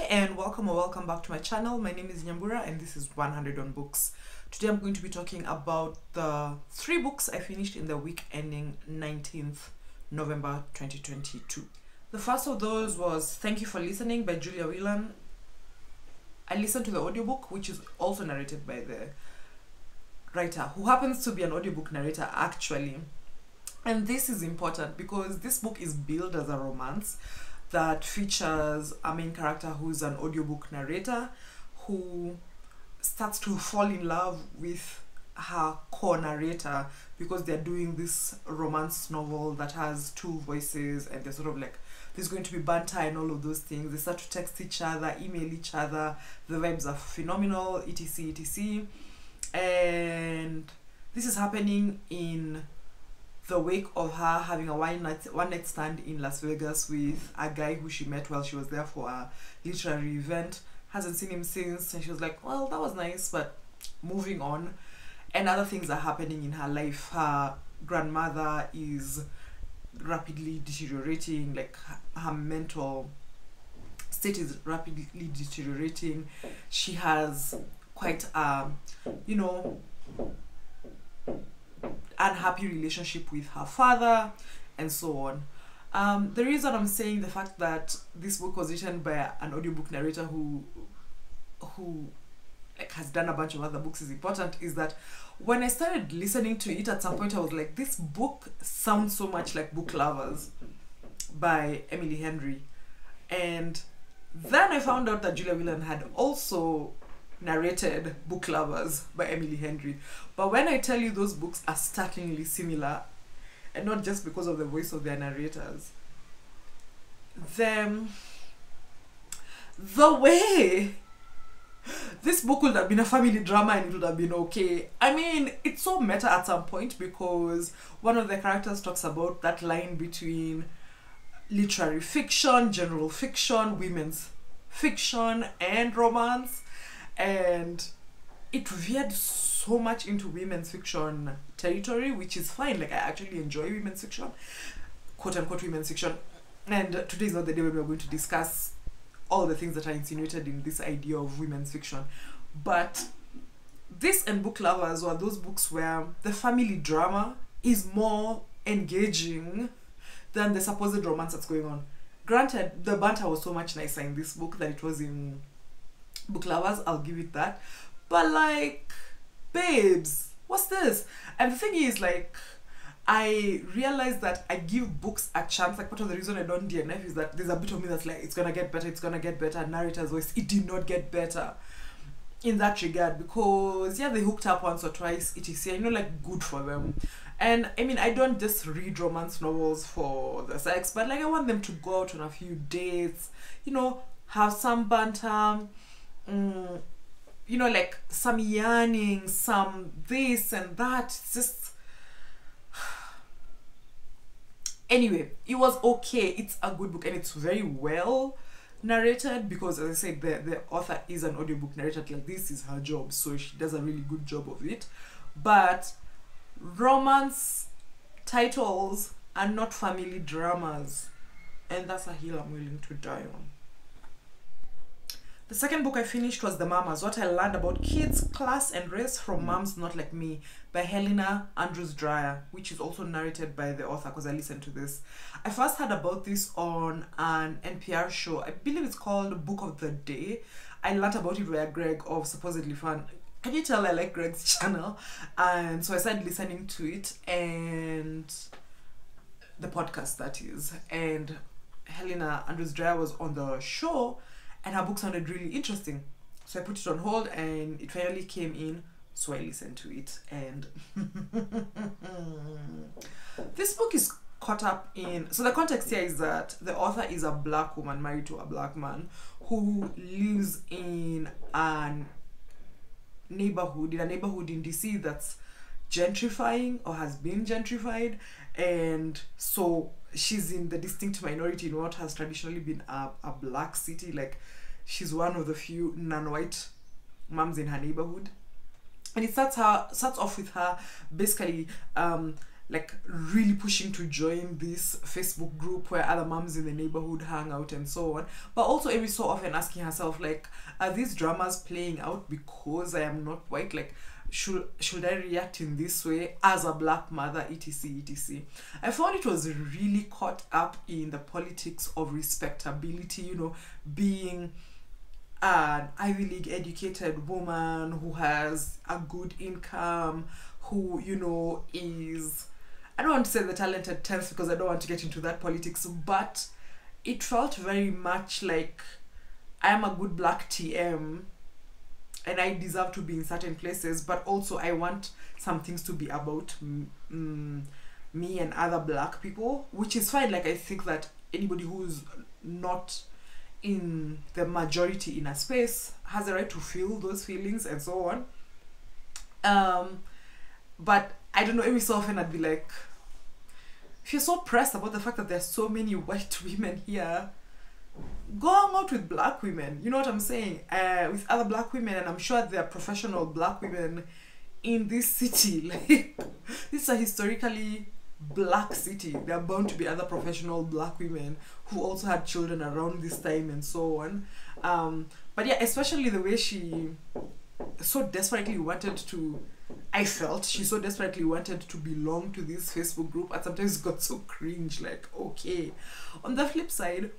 and welcome or welcome back to my channel. My name is Nyambura and this is 100 on Books. Today I'm going to be talking about the 3 books I finished in the week ending 19th November 2022. The first of those was Thank You for Listening by Whelan. I listened to the audiobook, which is also narrated by the writer, who happens to be an audiobook narrator actually. And this is important because this book is billed as a romance that features a main character who's an audiobook narrator who starts to fall in love with her co-narrator because they're doing this romance novel that has 2 voices, and they're sort of like, there's going to be banter and all of those things. They start to text each other, email each other, the vibes are phenomenal, etc, etc. And this is happening in the wake of her having a one night stand in Las Vegas with a guy who she met while she was there for a literary event. Hasn't seen him since, and she was like, well, that was nice, but moving on. And other things are happening in her life. Her grandmother is rapidly deteriorating, like her mental state is rapidly deteriorating. She has quite a, unhappy relationship with her father, and so on. The reason I'm saying the fact that this book was written by an audiobook narrator who like has done a bunch of other books is important is that when I started listening to it, at some point I was like, this book sounds so much like Book Lovers by Emily Henry. And then I found out that Julia Whelan had also narrated Book Lovers by Emily Henry. But when I tell you those books are startlingly similar, and not just because of the voice of their narrators, the way this book would have been a family drama and it would have been okay. I mean, it's so meta at some point because one of the characters talks about that line between literary fiction, general fiction, women's fiction, and romance. And it veered so much into women's fiction territory, which is fine. Like, I actually enjoy women's fiction, quote-unquote women's fiction. And today is not the day when we're going to discuss all the things that are insinuated in this idea of women's fiction. But this and Book Lovers were those books where the family drama is more engaging than the supposed romance that's going on. Granted, the banter was so much nicer in this book than it was in Book Lovers, I'll give it that. But like, babes, what's this? And the thing is, like, I realized that I give books a chance. Like, part of the reason I don't DNF is that there's a bit of me that's like, it's gonna get better, it's gonna get better. Narrator's voice, it did not get better in that regard, because yeah, they hooked up once or twice, etc. Like, good for them. And I mean, I don't just read romance novels for the sex, but like, I want them to go out on a few dates, have some banter, like some yarning, some this and that. It's just anyway, it was okay. It's a good book and it's very well narrated because, as I said, the author is an audiobook narrator. Like, this is her job, so she does a really good job of it. But romance titles are not family dramas, and that's a hill I'm willing to die on. The second book I finished was The Mamas, What I Learned About Kids, Class and Race from Moms Not Like Me by Helena Andrews-Dyer, which is also narrated by the author because I listened to this. I first heard about this on an NPR show. I believe it's called Book of the Day. I learned about it via Greg of Supposedly Fun. Can you tell I like Greg's channel? And so I started listening to it, and the podcast, that is. And Helena Andrews-Dyer was on the show, and her book sounded really interesting. So I put it on hold and it finally came in, so I listened to it. And this book is caught up in, so the context here is that the author is a black woman married to a black man who lives in a neighborhood in DC that's gentrifying or has been gentrified. And so she's in the distinct minority in what has traditionally been a black city. Like, she's one of the few non-white moms in her neighborhood. And it starts off with her basically like really pushing to join this Facebook group where other moms in the neighborhood hang out and so on, but also every so often asking herself, like, are these dramas playing out because I am not white? Like, should I react in this way as a black mother, etc, etc. I found it was really caught up in the politics of respectability, you know, being an Ivy League educated woman who has a good income, who, you know, is, I don't want to say the talented 10th because I don't want to get into that politics, but it felt very much like I am a good black TM and I deserve to be in certain places, but also I want some things to be about me and other black people, which is fine. Like, I think that anybody who's not in the majority in a space has a right to feel those feelings and so on. But I don't know, every so often I'd be like, if you're so pressed about the fact that there's so many white women here, go hang out with black women, you know what I'm saying, with other black women. And I'm sure there are professional black women in this city. Like, this is a historically black city. There are bound to be other professional black women who also had children around this time and so on. But yeah, especially the way she so desperately wanted to, I felt she so desperately wanted to belong to this Facebook group, and sometimes it got so cringe, like, okay. On the flip side,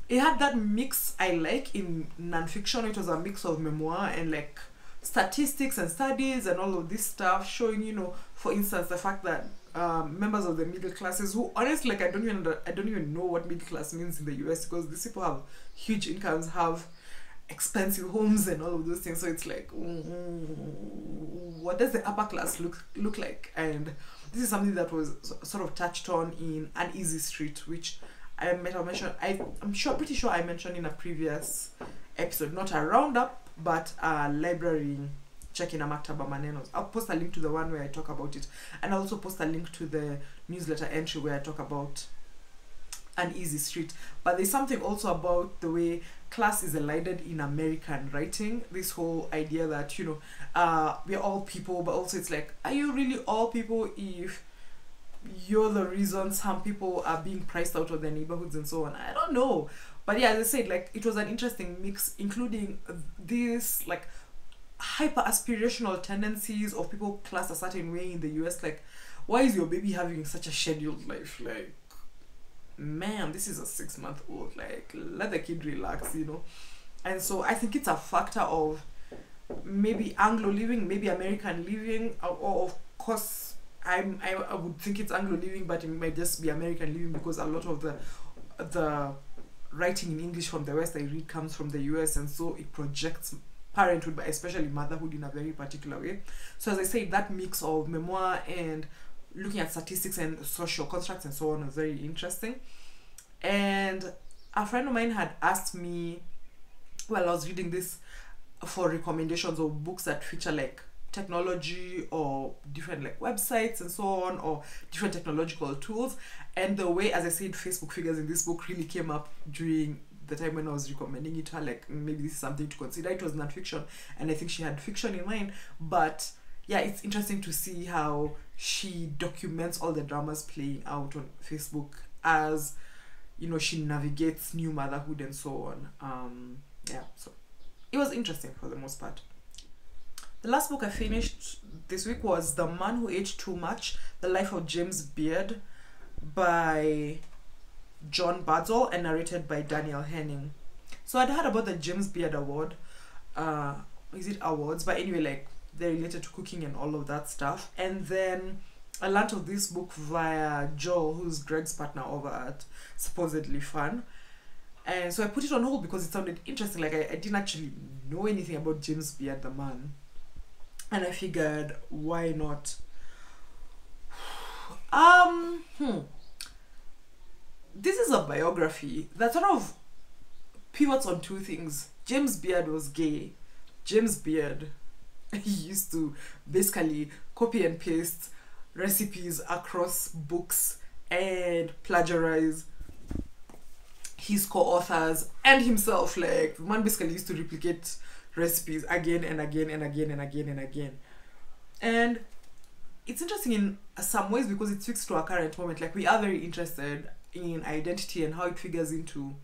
it had that mix I like in nonfiction. It was a mix of memoir and like statistics and studies and all of this stuff, showing, you know, for instance, the fact that members of the middle classes, who honestly, like, I don't even know what middle class means in the US, because these people have huge incomes, have expensive homes and all of those things. So it's like, what does the upper class look like? And this is something that was sort of touched on in Uneasy Street, which I'm pretty sure I mentioned in a previous episode, not a roundup, but a library check-in, a maktaba manenos. I'll post a link to the one where I talk about it, and I'll also post a link to the newsletter entry where I talk about Uneasy Street. But there's something also about the way class is elided in American writing, this whole idea that, you know, we're all people, but also it's like, are you really all people if you're the reason some people are being priced out of their neighborhoods and so on? I don't know. But yeah, as I said, like, it was an interesting mix, including this like hyper aspirational tendencies of people classed a certain way in the US. Like, why is your baby having such a scheduled life? Like, man, this is a 6-month-old, like, let the kid relax, you know. And so I think it's a factor of maybe Anglo living, maybe American living, or of course I would think it's Anglo living, but it might just be American living, because a lot of the writing in English from the West I read comes from the US, and so it projects parenthood, but especially motherhood, in a very particular way. So as I say, that mix of memoir and looking at statistics and social constructs and so on was very interesting. And a friend of mine had asked me, while I was reading this, for recommendations of books that feature like technology or different like websites and so on, or different technological tools. And the way, as I said, Facebook figures in this book really came up during the time when I was recommending it to her, like, maybe this is something to consider. It was not fiction, and I think she had fiction in mind, but yeah, it's interesting to see how she documents all the dramas playing out on Facebook as, you know, she navigates new motherhood and so on. Yeah, so it was interesting for the most part. The last book I finished this week was The Man Who Ate Too Much, The Life of James Beard by John Birdsall and narrated by Daniel Henning. So I'd heard about the James Beard Award. Is it awards? But anyway, like, they're related to cooking and all of that stuff. And then I learned of this book via Joel, who's Greg's partner over at Supposedly Fun. And so I put it on hold because it sounded interesting. Like, I didn't actually know anything about James Beard, the man. And I figured, why not? This is a biography that sort of pivots on two things. James Beard was gay. James Beard, he used to basically copy and paste recipes across books and plagiarize his co-authors and himself. Like, the man basically used to replicate recipes again and again and again and again and again. And it's interesting in some ways because it speaks to our current moment. Like, we are very interested in identity and how it figures into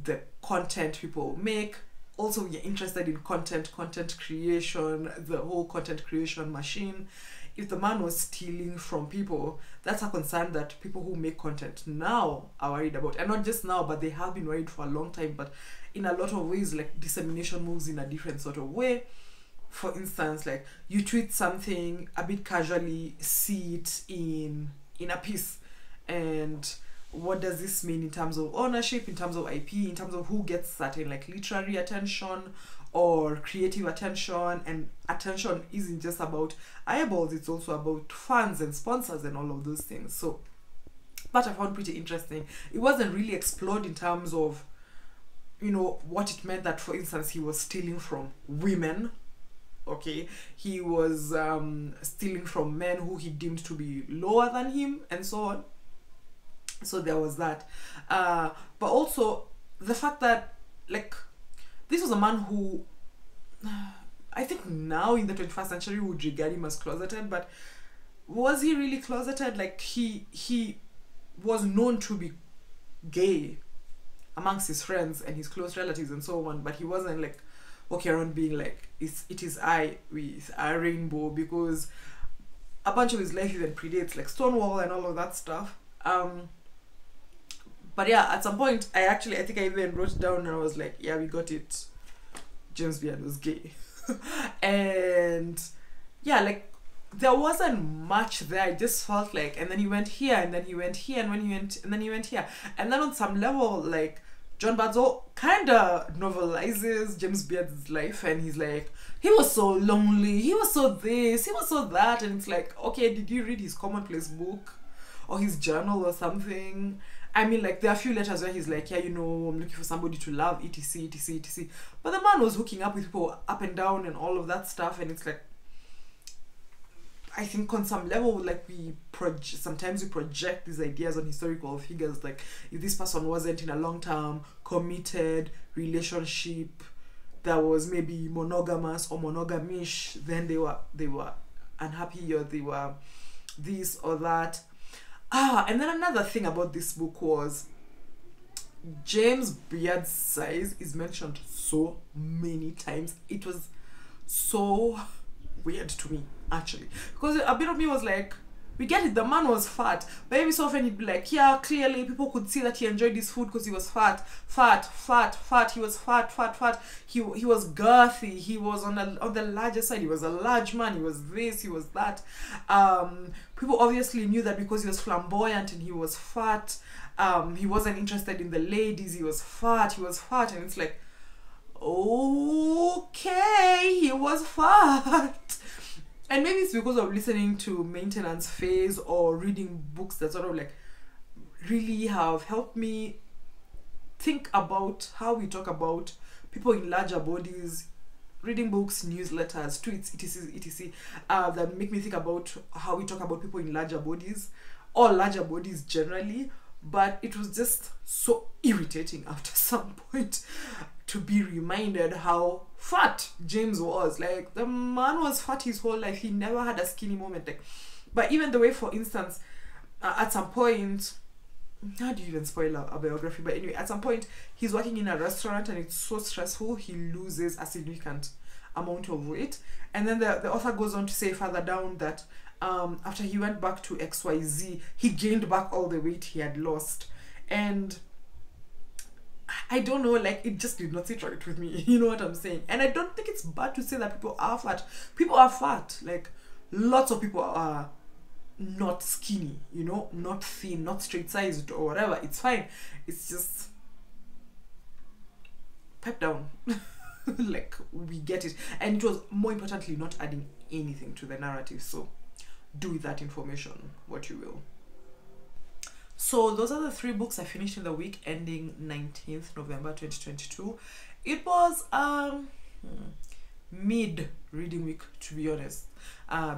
the content people make. Also, we're interested in content creation, the whole content creation machine. If the man was stealing from people, that's a concern that people who make content now are worried about. And not just now, but they have been worried for a long time. But in a lot of ways, like, dissemination moves in a different sort of way. For instance, like, you tweet something a bit casually, see it in a piece, and what does this mean in terms of ownership, in terms of IP, in terms of who gets certain, like, literary attention or creative attention? And attention isn't just about eyeballs, it's also about fans and sponsors and all of those things. So that I found pretty interesting. It wasn't really explored in terms of, you know, what it meant that, for instance, he was stealing from women. Okay, he was stealing from men who he deemed to be lower than him, and so on. So there was that. But also the fact that, like, this was a man who I think now in the 21st century would regard him as closeted, but was he really closeted? Like, he was known to be gay amongst his friends and his close relatives and so on, but he wasn't like walking around being like, it is I with a rainbow, because a bunch of his life even predates, like, Stonewall and all of that stuff. But yeah, at some point, I think I even wrote it down and I was like, yeah, we got it. James Beard was gay. And yeah, like, there wasn't much there. I just felt like, and then he went here, and then he went here, and then he went here. And then on some level, like, John Birdsall kind of novelizes James Beard's life, and he's like, he was so lonely, he was so this, he was so that, and it's like, okay, did you read his commonplace book or his journal or something? I mean, like, there are a few letters where he's like, yeah, you know, I'm looking for somebody to love, etc, etc, etc. But the man was hooking up with people up and down and all of that stuff, and it's like, I think on some level, like, sometimes we project these ideas on historical figures. Like, if this person wasn't in a long-term committed relationship that was maybe monogamous or monogamish, then they were unhappy, or they were this or that. And then another thing about this book was James Beard's size is mentioned so many times. It was so weird to me, actually, because a bit of me was like, we get it, the man was fat, but every so often he'd be like, yeah, clearly people could see that he enjoyed his food because he was fat, he was fat, he was girthy, he was on the larger side, he was a large man, he was this, he was that. People obviously knew that because he was flamboyant and he was fat, he wasn't interested in the ladies, he was fat, and it's like, okay, he was fat. And maybe it's because of listening to Maintenance Phase or reading books that sort of, like, really have helped me think about how we talk about people in larger bodies, reading books, newsletters, tweets, etc, that make me think about how we talk about people in larger bodies, or larger bodies generally. But it was just so irritating after some point to be reminded how fat James was. Like, the man was fat his whole life. He never had a skinny moment. Like, but even the way, for instance, at some point, how do you even spoil a biography? But anyway, at some point, he's working in a restaurant and it's so stressful, he loses a significant amount of weight. And then the author goes on to say further down that after he went back to XYZ, he gained back all the weight he had lost. And I don't know, like, it just did not sit right with me. You know what I'm saying? And I don't think it's bad to say that people are fat. People are fat. Like, lots of people are not skinny, you know, not thin, not straight sized or whatever. It's fine. It's just pipe down. Like, we get it. And it was, more importantly, not adding anything to the narrative. So do with that information what you will. So those are the 3 books I finished in the week ending 19th November 2022. It was mid reading week, to be honest,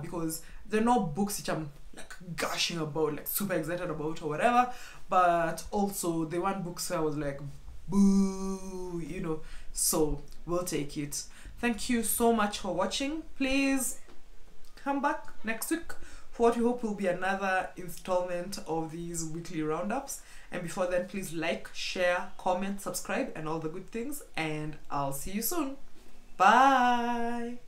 because there are no books which I'm like gushing about, like super excited about or whatever, but also they weren't books where I was like, boo, you know. So we'll take it. Thank you so much for watching. Please come back next week for what we hope will be another installment of these weekly roundups. And before then, please like, share, comment, subscribe, and all the good things. And I'll see you soon. Bye.